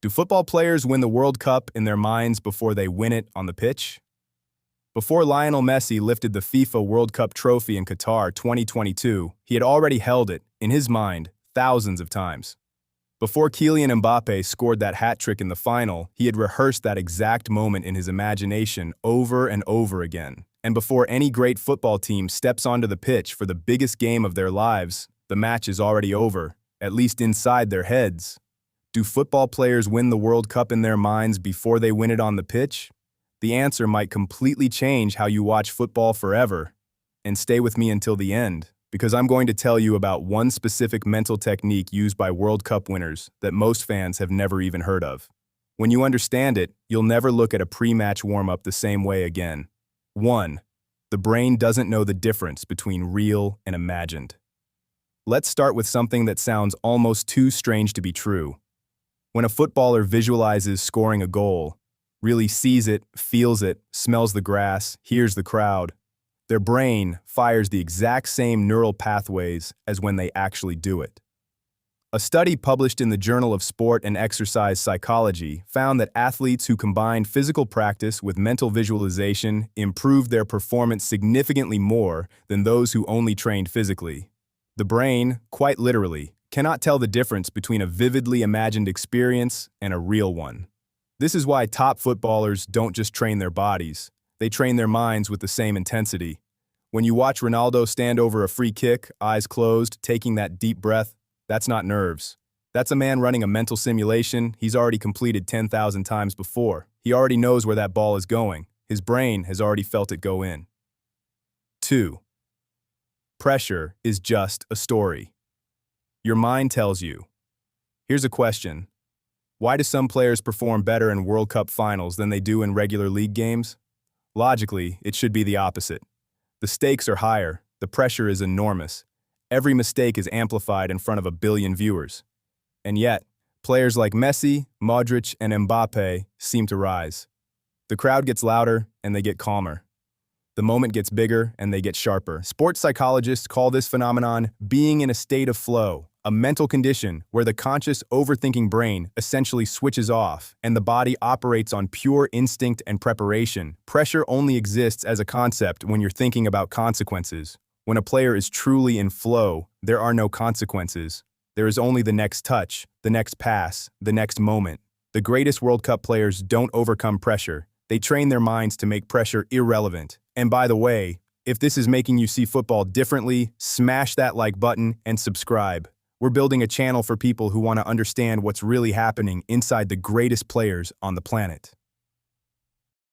Do football players win the World Cup in their minds before they win it on the pitch? Before Lionel Messi lifted the FIFA World Cup trophy in Qatar 2022, he had already held it, in his mind, thousands of times. Before Kylian Mbappe scored that hat-trick in the final, he had rehearsed that exact moment in his imagination over and over again. And before any great football team steps onto the pitch for the biggest game of their lives, the match is already over, at least inside their heads. Do football players win the World Cup in their minds before they win it on the pitch? The answer might completely change how you watch football forever. And stay with me until the end, because I'm going to tell you about one specific mental technique used by World Cup winners that most fans have never even heard of. When you understand it, you'll never look at a pre-match warm-up the same way again. 1. The brain doesn't know the difference between real and imagined. Let's start with something that sounds almost too strange to be true. When a footballer visualizes scoring a goal, really sees it, feels it, smells the grass, hears the crowd, their brain fires the exact same neural pathways as when they actually do it. A study published in the Journal of Sport and Exercise Psychology found that athletes who combined physical practice with mental visualization improved their performance significantly more than those who only trained physically. The brain, quite literally, cannot tell the difference between a vividly imagined experience and a real one. This is why top footballers don't just train their bodies, they train their minds with the same intensity. When you watch Ronaldo stand over a free kick, eyes closed, taking that deep breath, that's not nerves. That's a man running a mental simulation he's already completed 10,000 times before. He already knows where that ball is going. His brain has already felt it go in. 2. Pressure is just a story. Your mind tells you. Here's a question. Why do some players perform better in World Cup finals than they do in regular league games? Logically, it should be the opposite. The stakes are higher, the pressure is enormous. Every mistake is amplified in front of a billion viewers. And yet, players like Messi, Modric, and Mbappe seem to rise. The crowd gets louder and they get calmer. The moment gets bigger and they get sharper. Sports psychologists call this phenomenon being in a state of flow, a mental condition where the conscious overthinking brain essentially switches off and the body operates on pure instinct and preparation. Pressure only exists as a concept when you're thinking about consequences. When a player is truly in flow, there are no consequences. There is only the next touch, the next pass, the next moment. The greatest World Cup players don't overcome pressure. They train their minds to make pressure irrelevant. And by the way, if this is making you see football differently, smash that like button and subscribe. We're building a channel for people who want to understand what's really happening inside the greatest players on the planet.